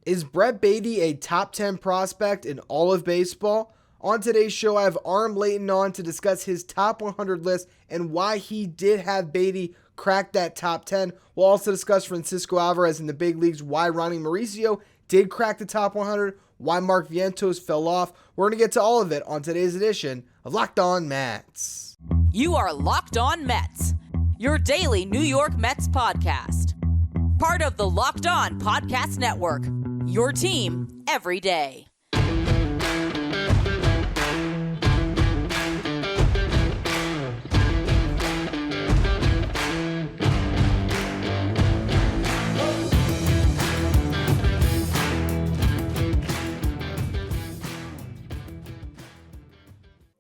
Is Brett Baty a top 10 prospect in all of baseball? On today's show, I have Aram Leighton on to discuss his top 100 list and why he did have Baty crack that top 10. We'll also discuss Francisco Alvarez in the big leagues, why Ronny Mauricio did crack the top 100, why Mark Vientos fell off. We're going to get to all of it on today's edition of Locked On Mets. You are Locked On Mets, your daily New York Mets podcast. Part of the Locked On Podcast Network, your team every day.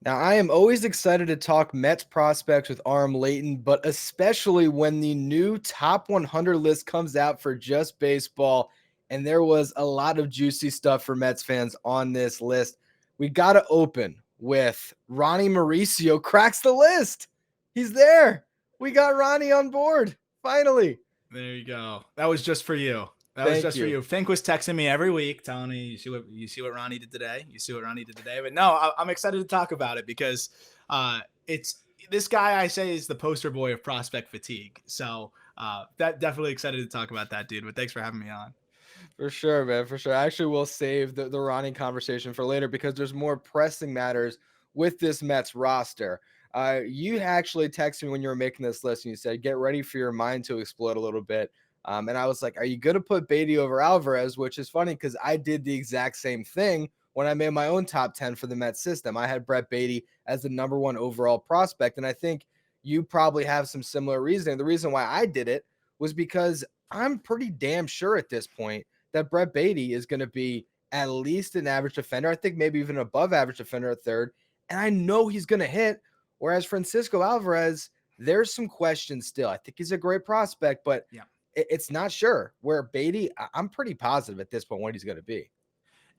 Now, I am always excited to talk Mets prospects with Aram Leighton, but especially when the new top 100 list comes out for just baseball, and there was a lot of juicy stuff for Mets fans on this list. We got to open with Ronny Mauricio cracks the list. He's there. We got Ronny on board, finally. There you go. That was just for you. Thank Was just you. for you. Fink was texting me every week, telling me, you see what Ronny did today. You see what Ronny did today. But no, I'm excited to talk about it because it's this guy I say is the poster boy of prospect fatigue. So that definitely excited to talk about that, dude. But thanks for having me on. For sure, man. For sure. Actually, we'll save the Ronny conversation for later because there's more pressing matters with this Mets roster. You actually texted me when you were making this list and you said, get ready for your mind to explode a little bit. And I was like, are you going to put Baty over Alvarez? Which is funny because I did the exact same thing when I made my own top 10 for the Mets system. I had Brett Baty as the number one overall prospect. And I think you probably have some similar reasoning. The reason why I did it was because I'm pretty damn sure at this point that Brett Baty is going to be at least an average defender. I think maybe even above average defender at third. And I know he's going to hit. Whereas Francisco Alvarez, there's some questions still. I think he's a great prospect, but yeah, it's not sure. Where Baty, I'm pretty positive at this point what he's going to be.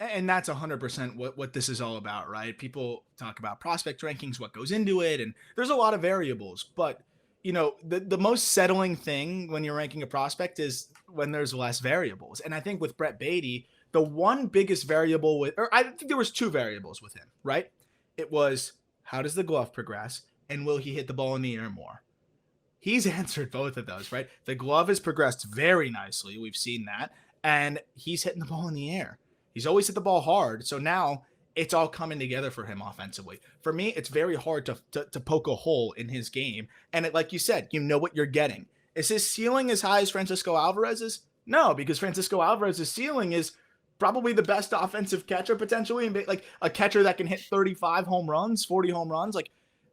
And that's 100% what this is all about, right? People talk about prospect rankings, what goes into it, and there's a lot of variables. But, you know, the most settling thing when you're ranking a prospect is when there's less variables. And I think with Brett Baty, the one biggest variable I think there was two variables with him, right? It was, how does the glove progress? And will he hit the ball in the air more? He's answered both of those, right? The glove has progressed very nicely. We've seen that. And he's hitting the ball in the air. He's always hit the ball hard. So now it's all coming together for him offensively. For me, it's very hard to poke a hole in his game. And like you said, you know what you're getting. Is his ceiling as high as Francisco Alvarez's? No, because Francisco Alvarez's ceiling is probably the best offensive catcher potentially. And like a catcher that can hit 35 home runs, 40 home runs.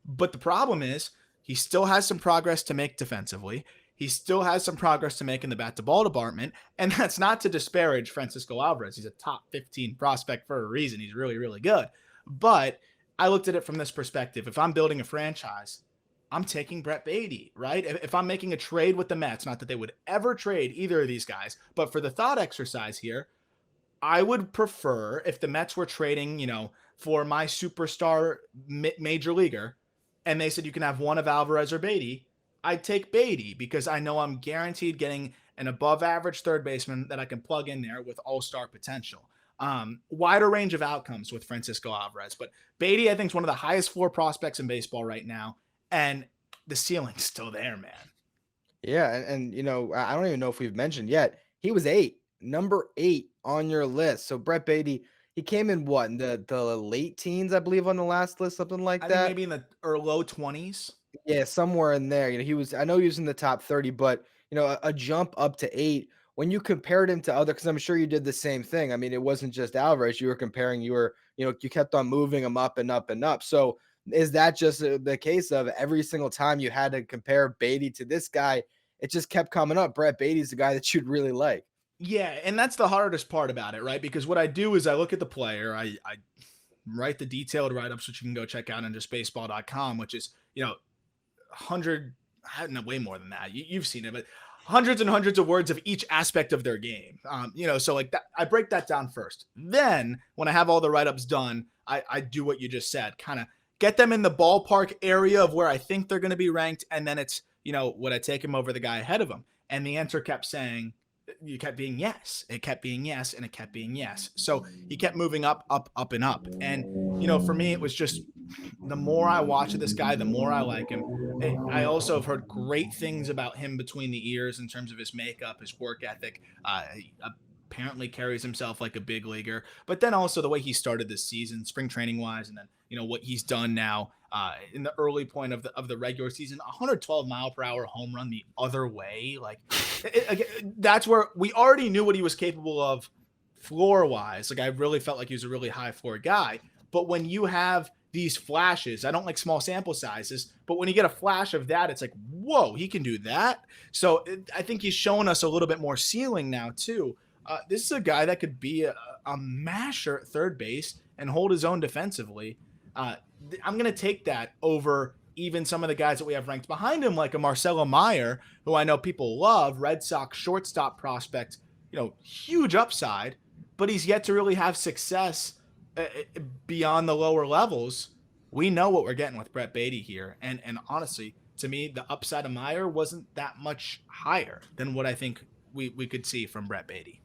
But the problem is, he still has some progress to make defensively. He still has some progress to make in the bat-to-ball department. And that's not to disparage Francisco Alvarez. He's a top 15 prospect for a reason. He's really, really good. But I looked at it from this perspective. If I'm building a franchise, I'm taking Brett Baty, right? If I'm making a trade with the Mets, not that they would ever trade either of these guys, but for the thought exercise here, I would prefer if the Mets were trading, for my superstar major leaguer, and they said you can have one of Alvarez or Baty, I'd take Baty because I know I'm guaranteed getting an above average third baseman that I can plug in there with all-star potential. Wider range of outcomes with Francisco Alvarez, but Baty, I think, is one of the highest floor prospects in baseball right now. And the ceiling's still there, man. Yeah. And I don't even know if we've mentioned yet, he was number 8 on your list. So Brett Baty, he came in what, in the late teens, I believe, on the last list, something like that. I think maybe in the low 20s. Yeah, somewhere in there. I know he was in the top 30, but a jump up to 8 when you compared him to other, because I'm sure you did the same thing. I mean, it wasn't just Alvarez you were comparing. You kept on moving him up and up and up. So is that just the case of every single time you had to compare Baty to this guy, it just kept coming up? Brett Baty's the guy that you'd really like. Yeah, and that's the hardest part about it, right? Because what I do is I look at the player, I write the detailed write-ups, which you can go check out on justbaseball.com, which is, 100, way more than that. You've seen it, but hundreds and hundreds of words of each aspect of their game. So like that, I break that down first. Then when I have all the write-ups done, I do what you just said, kind of get them in the ballpark area of where I think they're going to be ranked. And then it's, would I take him over the guy ahead of him? And the answer kept saying, you kept being yes. It kept being yes, and it kept being yes. So he kept moving up, up, up, and up. And, for me, it was just the more I watch this guy, the more I like him. I also have heard great things about him between the ears in terms of his makeup, his work ethic. He apparently carries himself like a big leaguer, but then also the way he started this season, spring training wise, and then what he's done now in the early point of the regular season, 112-mile-per-hour home run the other way. Like that's where we already knew what he was capable of floor wise. Like I really felt like he was a really high floor guy, but when you have these flashes, I don't like small sample sizes, but when you get a flash of that, it's like, whoa, he can do that. So I think he's showing us a little bit more ceiling now too. This is a guy that could be a masher at third base and hold his own defensively. I'm going to take that over even some of the guys that we have ranked behind him, like a Marcelo Meyer, who I know people love, Red Sox shortstop prospect, huge upside, but he's yet to really have success beyond the lower levels. We know what we're getting with Brett Baty here. And honestly, to me, the upside of Meyer wasn't that much higher than what I think we could see from Brett Baty.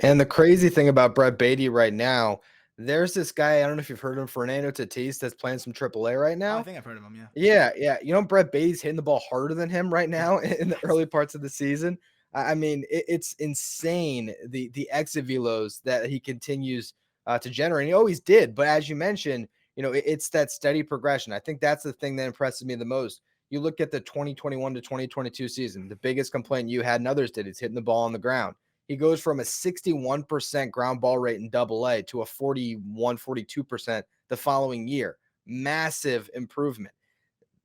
And the crazy thing about Brett Baty right now, there's this guy, I don't know if you've heard of him, Fernando Tatis, that's playing some AAA right now. I think I've heard of him, yeah. Yeah. Brett Baty's hitting the ball harder than him right now in the early parts of the season. I mean, it's insane, the exit velos that he continues to generate. He always did, but as you mentioned, it's that steady progression. I think that's the thing that impresses me the most. You look at the 2021 to 2022 season, the biggest complaint you had and others did is hitting the ball on the ground. He goes from a 61% ground ball rate in AA to a 42% the following year. Massive improvement.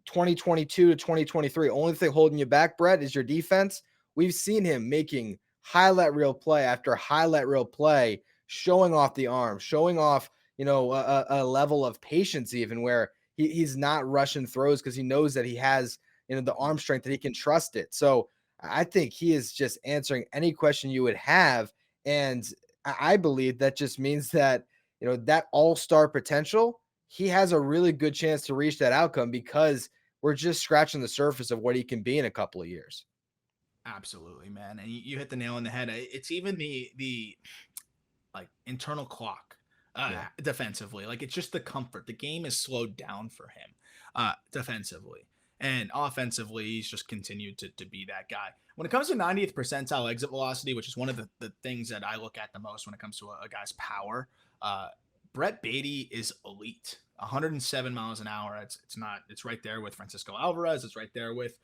2022 to 2023, only thing holding you back, Brett, is your defense. We've seen him making highlight reel play after highlight reel play, showing off the arm, showing off, a level of patience even where he's not rushing throws because he knows that he has, the arm strength that he can trust it. So I think he is just answering any question you would have. And I believe that just means that, that all-star potential, he has a really good chance to reach that outcome because we're just scratching the surface of what he can be in a couple of years. Absolutely, man. And you hit the nail on the head. It's even the like internal clock defensively. Like it's just the comfort. The game is slowed down for him defensively. And offensively, he's just continued to be that guy. When it comes to 90th percentile exit velocity, which is one of the things that I look at the most when it comes to a guy's power, Brett Baty is elite. 107 miles an hour. It's right there with Francisco Alvarez. It's right there with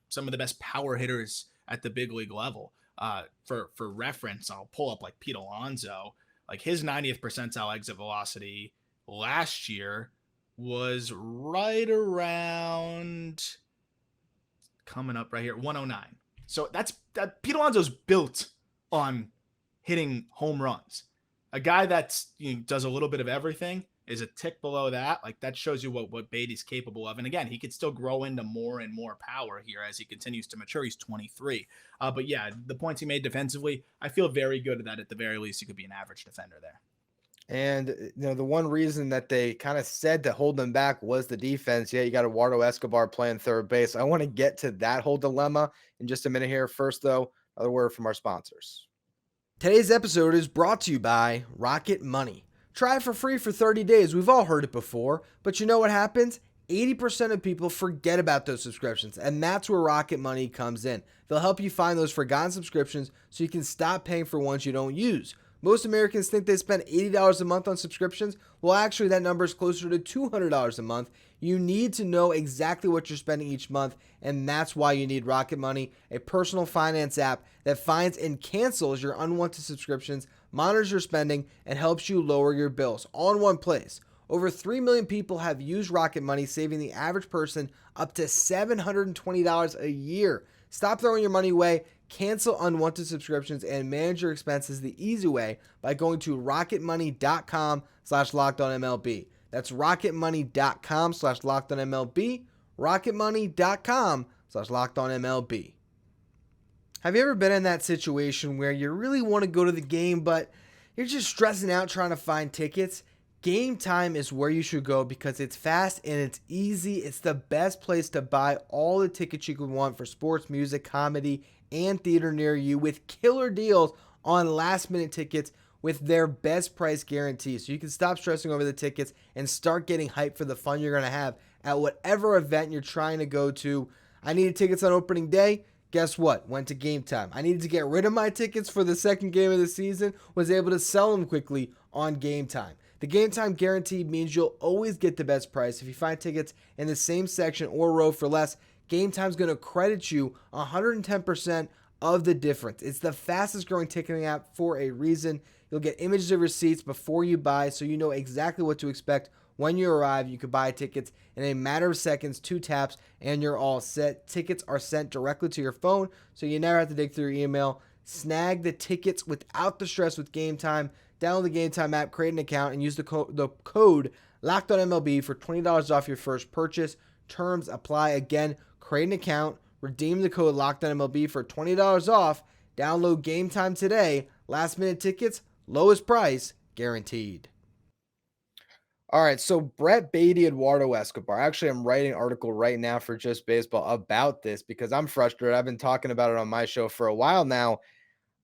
some of the best power hitters at the big league level. For reference, I'll pull up like Pete Alonso. Like his 90th percentile exit velocity last year was right around coming up right here, 109. So that Pete Alonso's built on hitting home runs. A guy that's does a little bit of everything is a tick below that. Like that shows you what Baty's capable of. And again, he could still grow into more and more power here as he continues to mature. He's 23. But yeah, the points he made defensively, I feel very good that at the very least he could be an average defender there. And, the one reason that they kind of said to hold them back was the defense. Yeah, you got Eduardo Escobar playing third base. I want to get to that whole dilemma in just a minute here. First, though, another word from our sponsors. Today's episode is brought to you by RocketMoney. Try it for free for 30 days. We've all heard it before, but you know what happens? 80% of people forget about those subscriptions, and that's where RocketMoney comes in. They'll help you find those forgotten subscriptions so you can stop paying for ones you don't use. Most Americans think they spend $80 a month on subscriptions. Well, actually, that number is closer to $200 a month. You need to know exactly what you're spending each month, and that's why you need RocketMoney, a personal finance app that finds and cancels your unwanted subscriptions, monitors your spending, and helps you lower your bills all in one place. Over 3 million people have used RocketMoney, saving the average person up to $720 a year. Stop throwing your money away. Cancel unwanted subscriptions and manage your expenses the easy way by going to rocketmoney.com/lockedonmlb. That's rocketmoney.com/lockedonmlb. rocketmoney.com/lockedonmlb. Have you ever been in that situation where you really want to go to the game, but you're just stressing out trying to find tickets? Game Time is where you should go because it's fast and it's easy. It's the best place to buy all the tickets you could want for sports, music, comedy, and theater near you with killer deals on last minute tickets with their best price guarantee. So you can stop stressing over the tickets and start getting hyped for the fun you're going to have at whatever event you're trying to go to. I needed tickets on opening day. Guess what? Went to Game Time. I needed to get rid of my tickets for the second game of the season. Was able to sell them quickly on Game Time. The Game Time guarantee means you'll always get the best price. If you find tickets in the same section or row for less, Game Time's going to credit you 110% of the difference. It's the fastest growing ticketing app for a reason. You'll get images of receipts before you buy, so you know exactly what to expect when you arrive. You can buy tickets in a matter of seconds, 2 taps, and you're all set. Tickets are sent directly to your phone, so you never have to dig through your email. Snag the tickets without the stress with Game Time. Download the Game Time app, create an account, and use the code LOCKEDONMLB for $20 off your first purchase. Terms apply. Again, create an account, redeem the code LOCKEDONMLB for $20 off. Download Game Time today. Last minute tickets, lowest price, guaranteed. All right, so Brett Baty, Eduardo Escobar. Actually, I'm writing an article right now for Just Baseball about this because I'm frustrated. I've been talking about it on my show for a while now.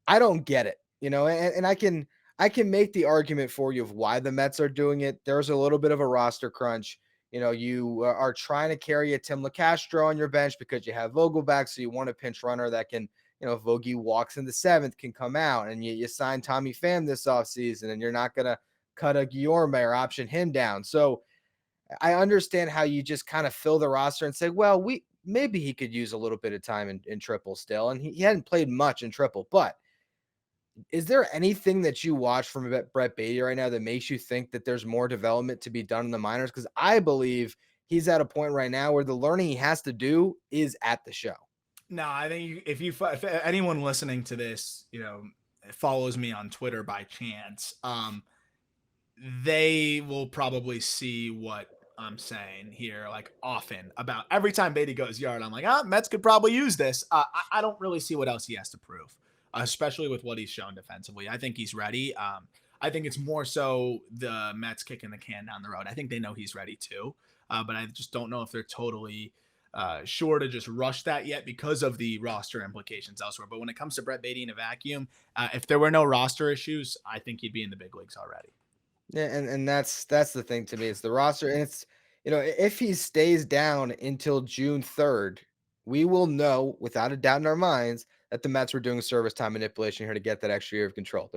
I don't get it, and I can make the argument for you of why the Mets are doing it. There's a little bit of a roster crunch. You are trying to carry a Tim LeCastro on your bench because you have Vogel back, so you want a pinch runner that can, if Vogie walks in the 7th, can come out, and you sign Tommy Pham this offseason, and you're not going to cut a Guillorme or option him down. So I understand how you just kind of fill the roster and say, well, maybe he could use a little bit of time in triple still, and he hadn't played much in triple, but is there anything that you watch from Brett Baty right now that makes you think that there's more development to be done in the minors? Because I believe he's at a point right now where the learning he has to do is at the show. No, I think if anyone listening to this, follows me on Twitter by chance, they will probably see what I'm saying here, like often about every time Baty goes yard. I'm like, Mets could probably use this. I don't really see what else he has to prove, especially with what he's shown defensively. I think he's ready. I think it's more so the Mets kicking the can down the road. I think they know he's ready too, but I just don't know if they're totally sure to just rush that yet because of the roster implications elsewhere. But when it comes to Brett Baty in a vacuum, if there were no roster issues, I think he'd be in the big leagues already. Yeah, and that's the thing to me. It's the roster, and it's if he stays down until June 3rd, we will know without a doubt in our minds that the Mets were doing service time manipulation here to get that extra year of control.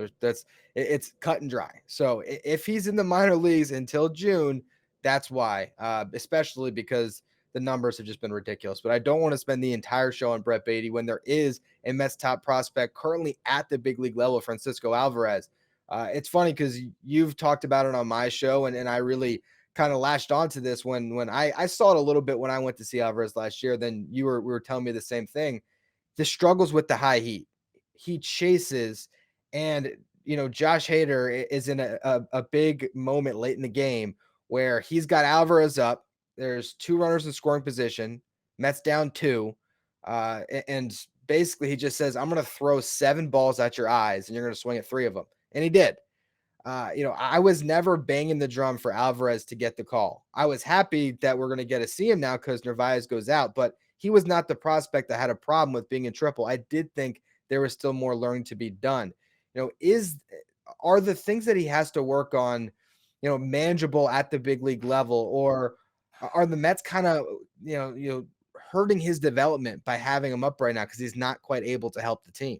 It's cut and dry. So if he's in the minor leagues until June, that's why, especially because the numbers have just been ridiculous. But I don't want to spend the entire show on Brett Baty when there is a Mets top prospect currently at the big league level, Francisco Alvarez. It's funny because you've talked about it on my show, and I really kind of latched onto this when I saw it a little bit when I went to see Alvarez last year. Then we were telling me the same thing. The struggles with the high heat. He chases, and Josh Hader is in a big moment late in the game where he's got Alvarez up. There's 2 runners in scoring position. Mets down 2, and basically he just says, "I'm going to throw 7 balls at your eyes, and you're going to swing at 3 of them." And he did. I was never banging the drum for Alvarez to get the call. I was happy that we're going to get to see him now because Narvaez goes out, but he was not the prospect that had a problem with being in triple. I did think there was still more learning to be done. Are the things that he has to work on, manageable at the big league level, or are the Mets kind of, hurting his development by having him up right now because he's not quite able to help the team?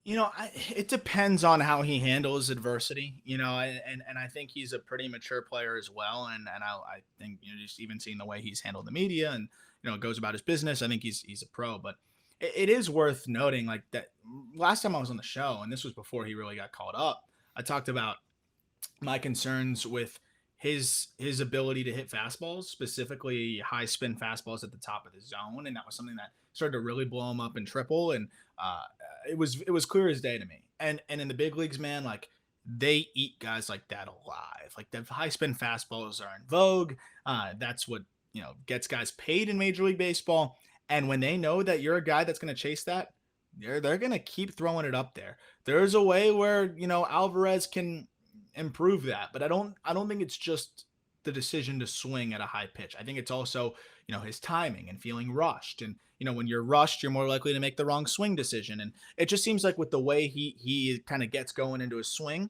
It depends on how he handles adversity, and I think he's a pretty mature player as well. And I think, just even seeing the way he's handled the media and, goes about his business, I think he's a pro. But it is worth noting, like, that last time I was on the show, and this was before he really got called up, I talked about my concerns with his ability to hit fastballs, specifically high spin fastballs at the top of the zone. And that was something that started to really blow him up in triple. And it was clear as day to me. And in the big leagues, man, like, they eat guys like that alive. Like, the high spin fastballs are in vogue. That's what, gets guys paid in Major League Baseball. And when they know that you're a guy that's going to chase that, they're going to keep throwing it up there. There's a way where, Alvarez can improve that. But I don't think it's just the decision to swing at a high pitch. I think it's also, his timing and feeling rushed. And, when you're rushed, you're more likely to make the wrong swing decision. And it just seems like with the way he kind of gets going into his swing,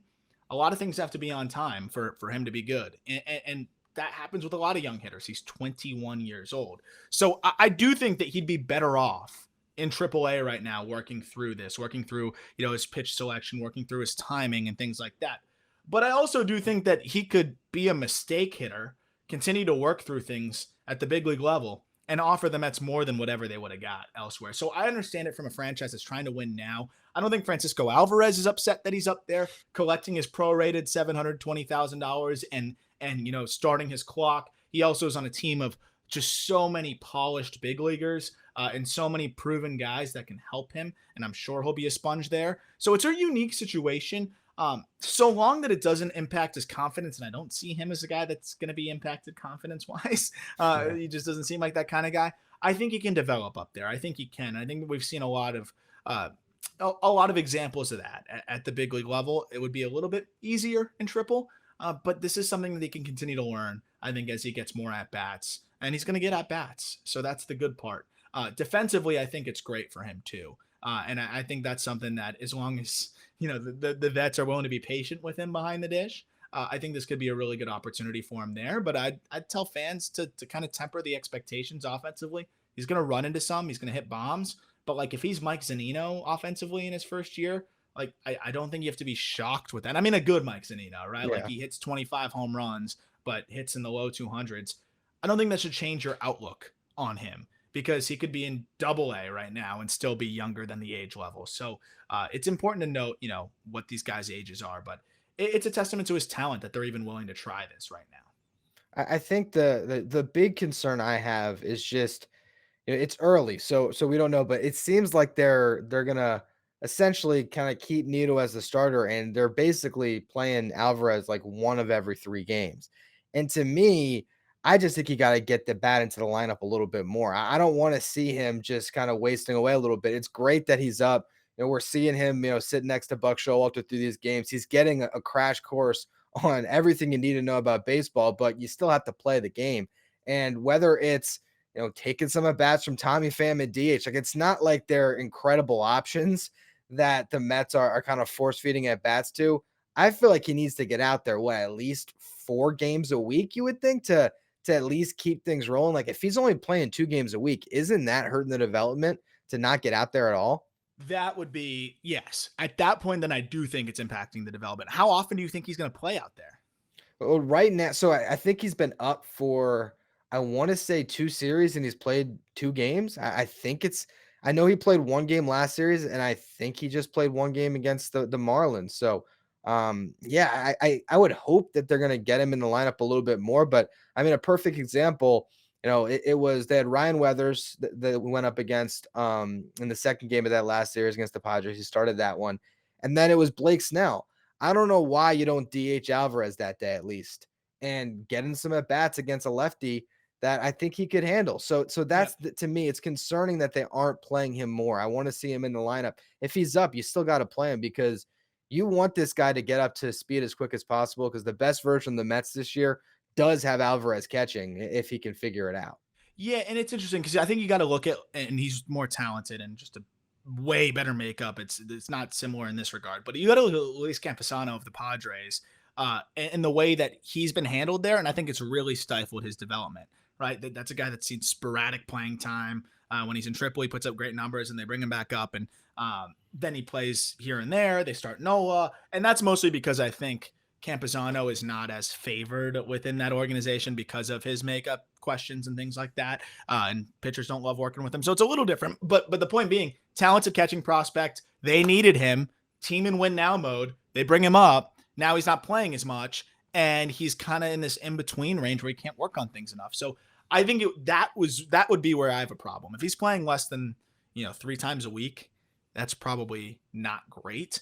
a lot of things have to be on time for him to be good. And that happens with a lot of young hitters. He's 21 years old. So I do think that he'd be better off in AAA right now, working through his pitch selection, working through his timing and things like that. But I also do think that he could be a mistake hitter, continue to work through things at the big league level, and offer the Mets more than whatever they would have got elsewhere. So I understand it from a franchise that's trying to win now. I don't think Francisco Alvarez is upset that he's up there collecting his prorated $720,000 and starting his clock. He also is on a team of just so many polished big leaguers and so many proven guys that can help him. And I'm sure he'll be a sponge there. So it's a unique situation. So long that it doesn't impact his confidence, and I don't see him as a guy that's going to be impacted confidence-wise. He just doesn't seem like that kind of guy. I think he can develop up there. I think he can. I think we've seen a lot of examples of that at the big league level. It would be a little bit easier in triple, but this is something that he can continue to learn, I think, as he gets more at-bats, and he's going to get at-bats. So that's the good part. Defensively, I think it's great for him too. And I think that's something that, as long as the vets are willing to be patient with him behind the dish, I think this could be a really good opportunity for him there. But I'd tell fans to kind of temper the expectations offensively. He's going to run into some. He's going to hit bombs. But like if he's Mike Zunino offensively in his first year, like I don't think you have to be shocked with that. I mean, a good Mike Zunino, right? Yeah. Like he hits 25 home runs, but hits in the low 200s. I don't think that should change your outlook on him, because he could be in AA right now and still be younger than the age level. So it's important to note, what these guys' ages are, but it's a testament to his talent that they're even willing to try this right now. I think the big concern I have is just, it's early, so we don't know, but it seems like they're gonna essentially kind of keep Nito as the starter, and they're basically playing Alvarez like one of every 3 games. And to me, I just think you got to get the bat into the lineup a little bit more. I don't want to see him just kind of wasting away a little bit. It's great that he's up. We're seeing him, sitting next to Buck Showalter through these games. He's getting a crash course on everything you need to know about baseball, but you still have to play the game. And whether it's, taking some at bats from Tommy Pham at DH, like it's not like they're incredible options that the Mets are kind of force feeding at bats to. I feel like he needs to get out there, at least 4 games a week, you would think, to at least keep things rolling. Like if he's only playing 2 games a week, isn't that hurting the development to not get out there at all? That would be, yes. At that point, then I do think it's impacting the development. How often do you think he's going to play out there? Well, right now, so I think he's been up for, I want to say 2 series, and he's played 2 games. I know he played 1 game last series, and I think he just played 1 game against the Marlins. So yeah, I would hope that they're going to get him in the lineup a little bit more, but I mean, a perfect example, it was, they had Ryan Weathers that went up against in the second game of that last series against the Padres. He started that one. And then it was Blake Snell. I don't know why you don't DH Alvarez that day, at least, and get in some at bats against a lefty that I think he could handle. So that's to me, it's concerning that they aren't playing him more. I want to see him in the lineup. If he's up, you still got to play him, because you want this guy to get up to speed as quick as possible, because the best version of the Mets this year does have Alvarez catching if he can figure it out. Yeah, and it's interesting because I think you got to look at, and he's more talented and just a way better makeup. It's not similar in this regard, but you got to look at Luis Campusano of the Padres and the way that he's been handled there, and I think it's really stifled his development. Right, that's a guy that's seen sporadic playing time. When he's in Triple, he puts up great numbers, and they bring him back up, and then he plays here and there. They start Nola, and that's mostly because I think Campusano is not as favored within that organization because of his makeup questions and things like that. And pitchers don't love working with him. So it's a little different. But the point being, talented catching prospect. They needed him. Team in win now mode. They bring him up. Now he's not playing as much. And he's kind of in this in-between range where he can't work on things enough. So I think that would be where I have a problem. If he's playing less than 3 times a week, that's probably not great.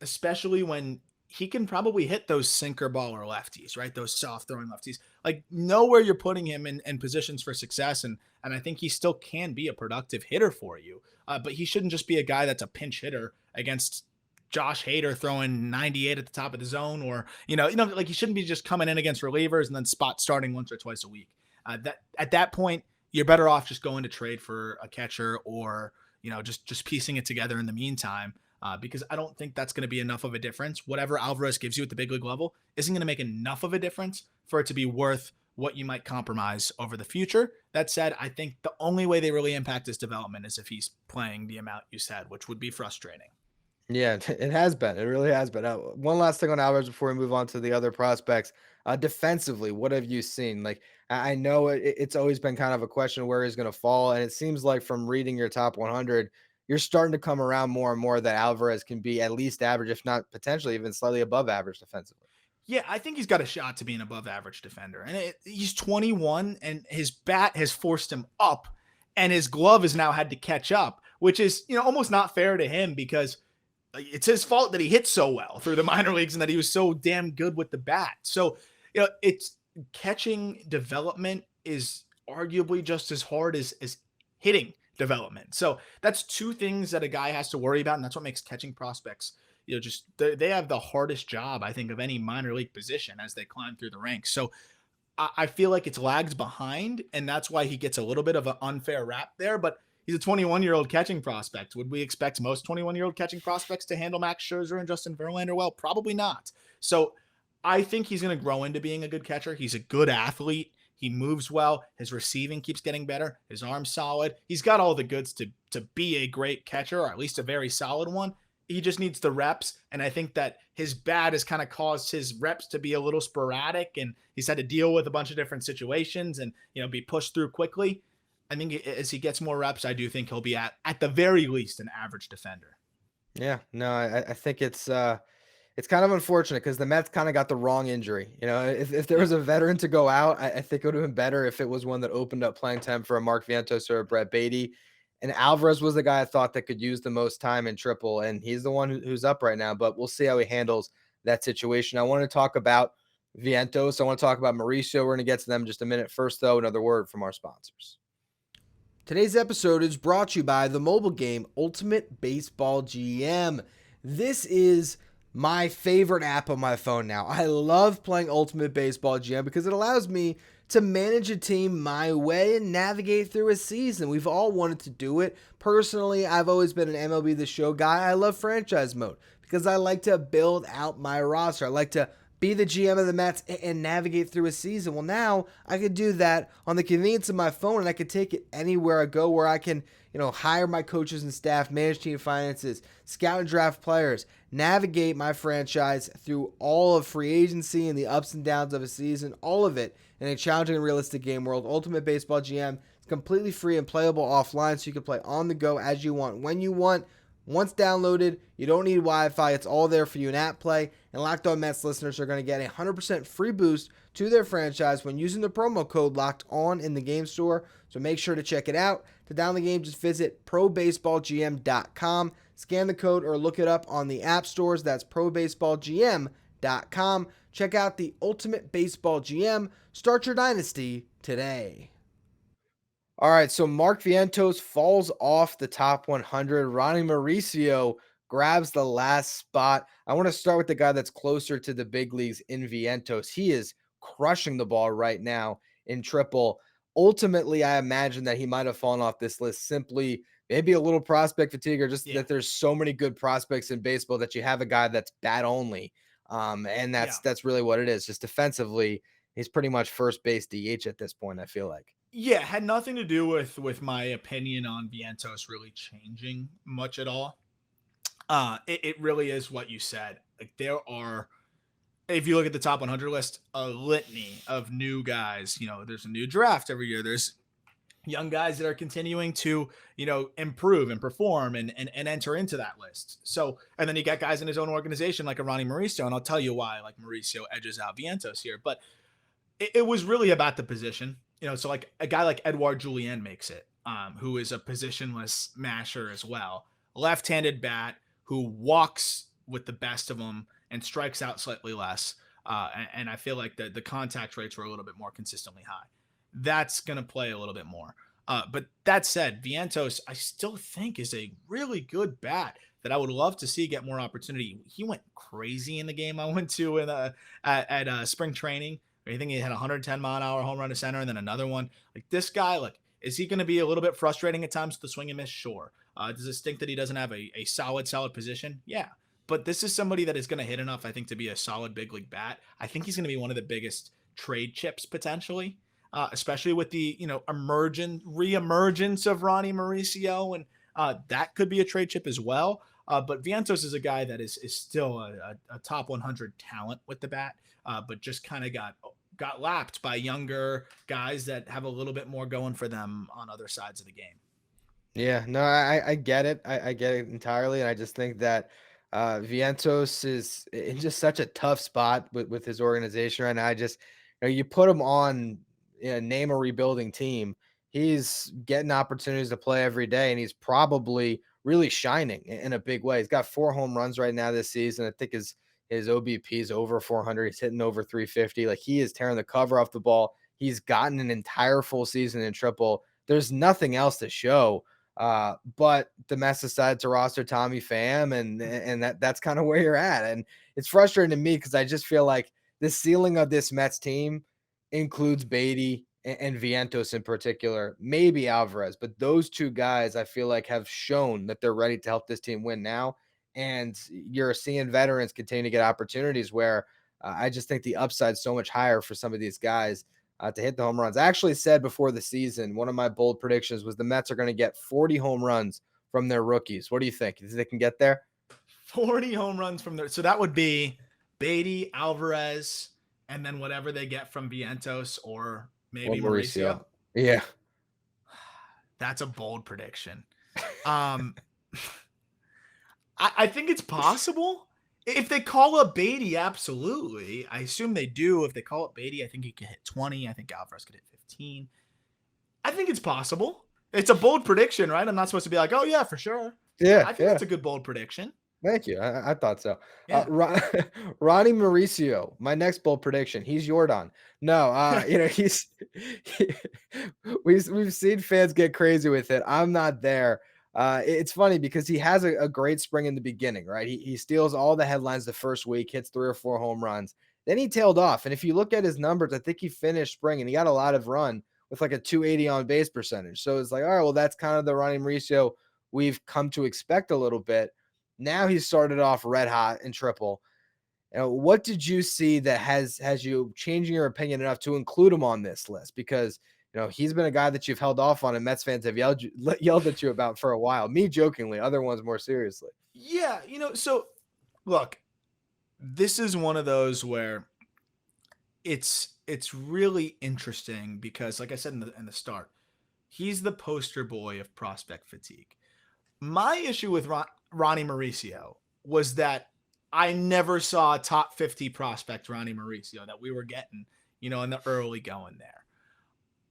Especially when he can probably hit those sinker baller lefties, right? Those soft throwing lefties. Like, know where you're putting him in positions for success. And I think he still can be a productive hitter for you. But he shouldn't just be a guy that's a pinch hitter against Josh Hader throwing 98 at the top of the zone, or, like he shouldn't be just coming in against relievers and then spot starting once or twice a week. That at that point, you're better off just going to trade for a catcher, or, just piecing it together in the meantime. Because I don't think that's going to be enough of a difference. Whatever Alvarez gives you at the big league level isn't going to make enough of a difference for it to be worth what you might compromise over the future. That said, I think the only way they really impact his development is if he's playing the amount you said, which would be frustrating. Yeah, it has been. It really has been. One last thing on Alvarez before we move on to the other prospects. Defensively, what have you seen? Like, I know it's always been kind of a question where he's going to fall, and it seems like from reading your top 100, you're starting to come around more and more that Alvarez can be at least average, if not potentially even slightly above average defensively. Yeah, I think he's got a shot to be an above average defender. And he's 21, and his bat has forced him up, and his glove has now had to catch up, which is, almost not fair to him, because it's his fault that he hit so well through the minor leagues and that he was so damn good with the bat. So, it's catching development is arguably just as hard as hitting development. So that's two things that a guy has to worry about. And that's what makes catching prospects, just they have the hardest job, I think, of any minor league position as they climb through the ranks. So I feel like it's lags behind, and that's why he gets a little bit of an unfair rap there. But he's a 21-year-old catching prospect. Would we expect most 21-year-old catching prospects to handle Max Scherzer and Justin Verlander well? Probably not. So I think he's going to grow into being a good catcher. He's a good athlete. He moves well. His receiving keeps getting better. His arm's solid. He's got all the goods to be a great catcher, or at least a very solid one. He just needs the reps. And I think that his bat has kind of caused his reps to be a little sporadic, and he's had to deal with a bunch of different situations and, be pushed through quickly. I think as he gets more reps, I do think he'll be at the very least an average defender. Yeah, no, I think it's kind of unfortunate because the Mets kind of got the wrong injury. If there was a veteran to go out, I think it would have been better if it was one that opened up playing time for a Mark Vientos or a Brett Baty. And Alvarez was the guy I thought that could use the most time in triple, and he's the one who's up right now, but we'll see how he handles that situation. I want to talk about Vientos. I want to talk about Mauricio. We're going to get to them in just a minute. First, though, another word from our sponsors. Today's episode is brought to you by the mobile game Ultimate Baseball GM. This is my favorite app on my phone now. I love playing Ultimate Baseball GM because it allows me to manage a team my way and navigate through a season. We've all wanted to do it. Personally, I've always been an MLB The Show guy. I love franchise mode because I like to build out my roster. I like to be the GM of the Mets and navigate through a season. Well, now I could do that on the convenience of my phone, and I could take it anywhere I go, where I can, hire my coaches and staff, manage team finances, scout and draft players, navigate my franchise through all of free agency and the ups and downs of a season, all of it in a challenging and realistic game world. Ultimate Baseball GM is completely free and playable offline, so you can play on the go as you want, when you want. Once downloaded, you don't need Wi-Fi. It's all there for you in app play. And Locked On Mets listeners are going to get a 100% free boost to their franchise when using the promo code Locked On in the game store. So make sure to check it out. To download the game, just visit probaseballgm.com. Scan the code or look it up on the app stores. That's probaseballgm.com. Check out the Ultimate Baseball GM. Start your dynasty today. All right, so Mark Vientos falls off the top 100. Ronny Mauricio grabs the last spot. I want to start with the guy that's closer to the big leagues in Vientos. He is crushing the ball right now in triple. Ultimately, I imagine that he might have fallen off this list simply maybe a little prospect fatigue, or just that there's so many good prospects in baseball that you have a guy that's bat only. And that's really what it is. Just defensively, he's pretty much first base DH at this point, I feel like. Yeah, had nothing to do with my opinion on Vientos really changing much at all. It really is what you said. Like, there are, if you look at the top 100 list, a litany of new guys. There's a new draft every year. There's young guys that are continuing to, improve and perform and enter into that list. So, and then you got guys in his own organization like a Ronny Mauricio, and I'll tell you why, like, Mauricio edges out Vientos here. But it was really about the position. So like a guy like Edouard Julien makes it, who is a positionless masher as well. Left-handed bat who walks with the best of them and strikes out slightly less. And I feel like the contact rates were a little bit more consistently high. That's going to play a little bit more. But that said, Vientos, I still think is a really good bat that I would love to see get more opportunity. He went crazy in the game I went to at spring training. I think he had 110-mile-an-hour home run to center and then another one. Like this guy, like, is he going to be a little bit frustrating at times with the swing and miss? Sure. Does it stink that he doesn't have a solid position? Yeah. But this is somebody that is going to hit enough, I think, to be a solid big league bat. I think he's going to be one of the biggest trade chips potentially, especially with the reemergence of Ronny Mauricio, and that could be a trade chip as well. But Vientos is a guy that is still a top 100 talent with the bat, but just kind of got lapped by younger guys that have a little bit more going for them on other sides of the game. Yeah, no, I get it. I get it entirely. And I just think that Vientos is in just such a tough spot with his organization right now. You put him on, name a rebuilding team. He's getting opportunities to play every day, and he's probably really shining in a big way. He's got 4 home runs right now this season. I think his OBP is over 400. He's hitting over 350. Like, he is tearing the cover off the ball. He's gotten an entire full season in triple. There's nothing else to show. But the Mets decided to roster Tommy Pham, and that's kind of where you're at. And it's frustrating to me because I just feel like the ceiling of this Mets team includes Baty and Vientos in particular, maybe Alvarez, but those two guys I feel like have shown that they're ready to help this team win now. And you're seeing veterans continue to get opportunities where I just think the upside's so much higher for some of these guys to hit the home runs. I actually said before the season, one of my bold predictions was the Mets are going to get 40 home runs from their rookies. What do you think? Do you think they can get there? 40 home runs from there. So that would be Baty, Alvarez, and then whatever they get from Vientos or maybe Mauricio. Yeah. That's a bold prediction. I think it's possible. If they call up Baty, absolutely. I assume they do. If they call up Baty, I think he could hit 20. I think Alvarez could hit 15. I think it's possible. It's a bold prediction, right? I'm not supposed to be like, oh, yeah, for sure. Yeah. I think that's a good bold prediction. Thank you. I thought so. Yeah. Ronny Mauricio, my next bold prediction. He's Jordan. No, we've seen fans get crazy with it. I'm not there. It's funny because he has a great spring in the beginning, right? He steals all the headlines the first week, hits 3 or 4 home runs. Then he tailed off. And if you look at his numbers, I think he finished spring and he got a lot of run with like a 280 on base percentage. So it's like, all right, well, that's kind of the Ronny Mauricio we've come to expect a little bit. Now he started off red hot in triple. What did you see that has you changing your opinion enough to include him on this list? Because he's been a guy that you've held off on, and Mets fans have yelled at you about for a while. Me jokingly, other ones more seriously. Yeah, so look, this is one of those where it's really interesting because, like I said in the start, he's the poster boy of prospect fatigue. My issue with Ronny Mauricio was that I never saw a top 50 prospect Ronny Mauricio that we were getting, in the early going there.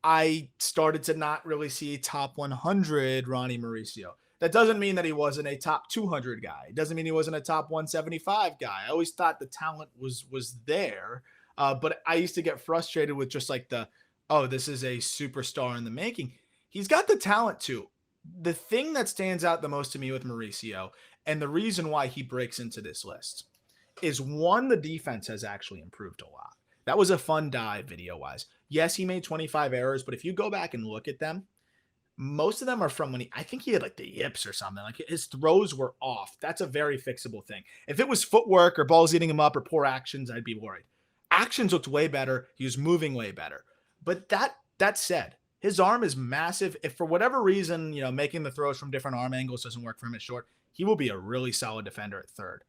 I started to not really see top 100 Ronny Mauricio. That doesn't mean that he wasn't a top 200 guy. It doesn't mean he wasn't a top 175 guy. I always thought the talent was there, but I used to get frustrated with just like this is a superstar in the making. He's got the talent too. The thing that stands out the most to me with Mauricio, and the reason why he breaks into this list, is one, the defense has actually improved a lot. That was a fun dive video-wise. Yes, he made 25 errors, but if you go back and look at them, most of them are from I think he had like the yips or something. Like his throws were off. That's a very fixable thing. If it was footwork or balls eating him up or poor actions, I'd be worried. Actions looked way better. He was moving way better. But that said, his arm is massive. If for whatever reason, making the throws from different arm angles doesn't work for him at short, he will be a really solid defender at third.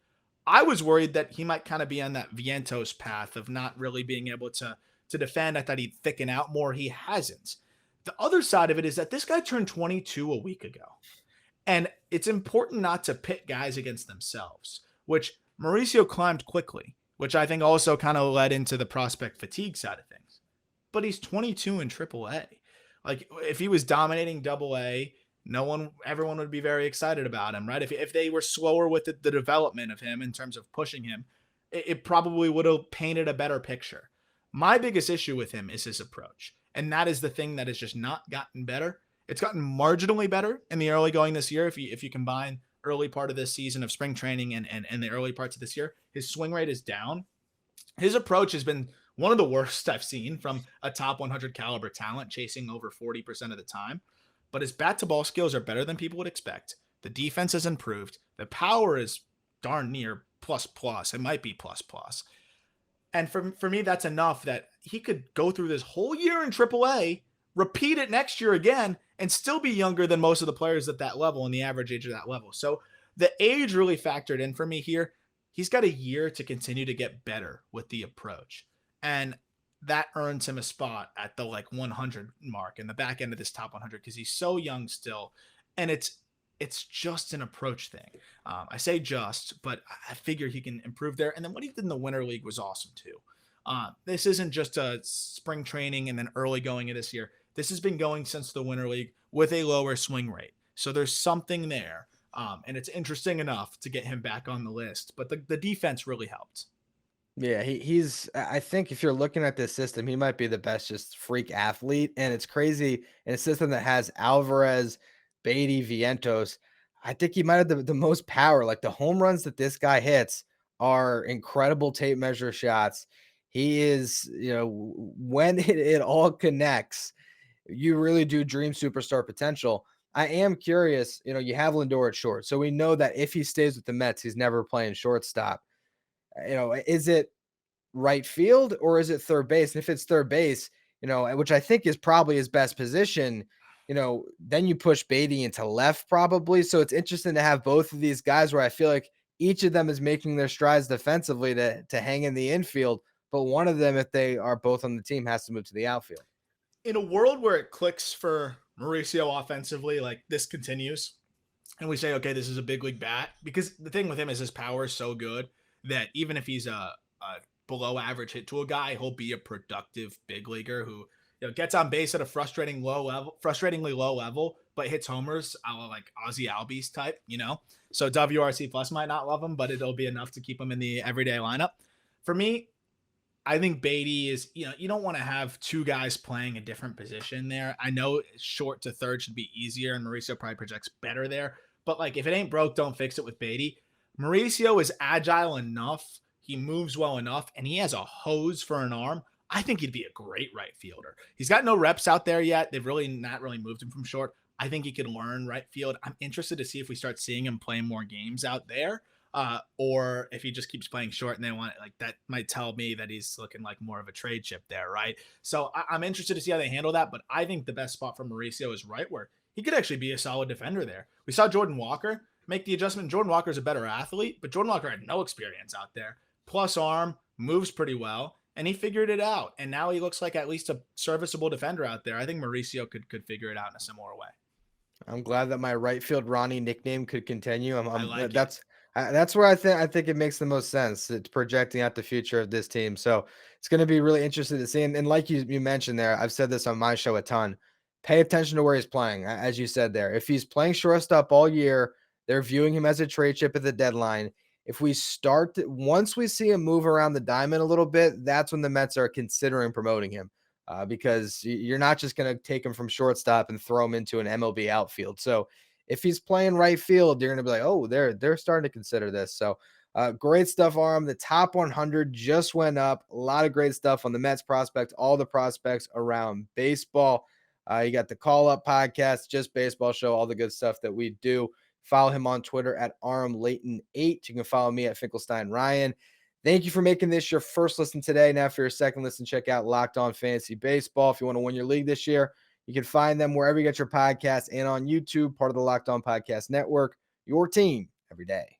I was worried that he might kind of be on that Vientos path of not really being able to defend. I thought he'd thicken out more. He hasn't. The other side of it is that this guy turned 22 a week ago. And it's important not to pit guys against themselves, which Mauricio climbed quickly, which I think also kind of led into the prospect fatigue side of things. But he's 22 in AAA. Like if he was dominating AA, everyone would be very excited about him, right? If they were slower with the development of him in terms of pushing him, it probably would have painted a better picture. My biggest issue with him is his approach. And that is the thing that has just not gotten better. It's gotten marginally better in the early going this year. If you combine early part of this season of spring training and the early parts of this year, his swing rate is down. His approach has been one of the worst I've seen from a top 100 caliber talent, chasing over 40% of the time. But his bat to ball skills are better than people would expect. The defense has improved. The power is darn near plus plus. It might be plus plus. And for me, that's enough that he could go through this whole year in AAA, repeat it next year again, and still be younger than most of the players at that level and the average age of that level. So the age really factored in for me here. He's got a year to continue to get better with the approach. And that earns him a spot at the 100 mark in the back end of this top 100 because he's so young still. And it's just an approach thing. I say just, but I figure he can improve there. And then what he did in the Winter League was awesome too. This isn't just a spring training and then early going of this year. This has been going since the Winter League with a lower swing rate. So there's something there. And it's interesting enough to get him back on the list. But the defense really helped. Yeah, he's I think if you're looking at this system, he might be the best just freak athlete. And it's crazy in a system that has Alvarez, Baty, Vientos. I think he might have the most power. Like the home runs that this guy hits are incredible tape measure shots. He is, when it all connects, you really do dream superstar potential. I am curious, you have Lindor at short. So we know that if he stays with the Mets, he's never playing shortstop. Is it right field or is it third base? And if it's third base, which I think is probably his best position, then you push Baty into left probably. So it's interesting to have both of these guys where I feel like each of them is making their strides defensively to hang in the infield. But one of them, if they are both on the team, has to move to the outfield. In a world where it clicks for Mauricio offensively, like this continues, and we say, okay, this is a big league bat, because the thing with him is his power is so good that even if he's a below average hit tool guy, he'll be a productive big leaguer who gets on base at a frustratingly low level, but hits homers like Ozzy Albies type, So WRC plus might not love him, but it'll be enough to keep him in the everyday lineup. For me, I think Baty is, you don't want to have two guys playing a different position there. I know short to third should be easier, and Mauricio probably projects better there. But if it ain't broke, don't fix it with Baty. Mauricio is agile enough. He moves well enough, and he has a hose for an arm. I think he'd be a great right fielder. He's got no reps out there yet. They've really not moved him from short. I think he could learn right field. I'm interested to see if we start seeing him play more games out there. Or if he just keeps playing short and they want it, that might tell me that he's looking like more of a trade chip there, right? So I'm interested to see how they handle that, but I think the best spot for Mauricio is right where he could actually be a solid defender there. We saw Jordan Walker make the adjustment. Jordan Walker is a better athlete, but Jordan Walker had no experience out there. Plus arm, moves pretty well, and he figured it out. And now he looks like at least a serviceable defender out there. I think Mauricio could figure it out in a similar way. I'm glad that my right field Ronnie nickname could continue. That's where I think it makes the most sense. It's projecting out the future of this team. So it's going to be really interesting to see. And like you mentioned there, I've said this on my show a ton. Pay attention to where he's playing, as you said there. If he's playing shortstop all year, they're viewing him as a trade chip at the deadline. If we once we see him move around the diamond a little bit, that's when the Mets are considering promoting him. Because you're not just going to take him from shortstop and throw him into an MLB outfield. So if he's playing right field, you're going to be like, oh, they're starting to consider this. So great stuff, Aram. The top 100 just went up. A lot of great stuff on the Mets prospect, all the prospects around baseball. You got the Call Up podcast, Just Baseball Show, all the good stuff that we do. Follow him on Twitter at Aram Leighton 8. You can follow me at Finkelstein Ryan. Thank you for making this your first listen today. Now for your second listen, check out Locked On Fantasy Baseball. If you want to win your league this year, you can find them wherever you get your podcasts and on YouTube, part of the Locked On Podcast Network, your team every day.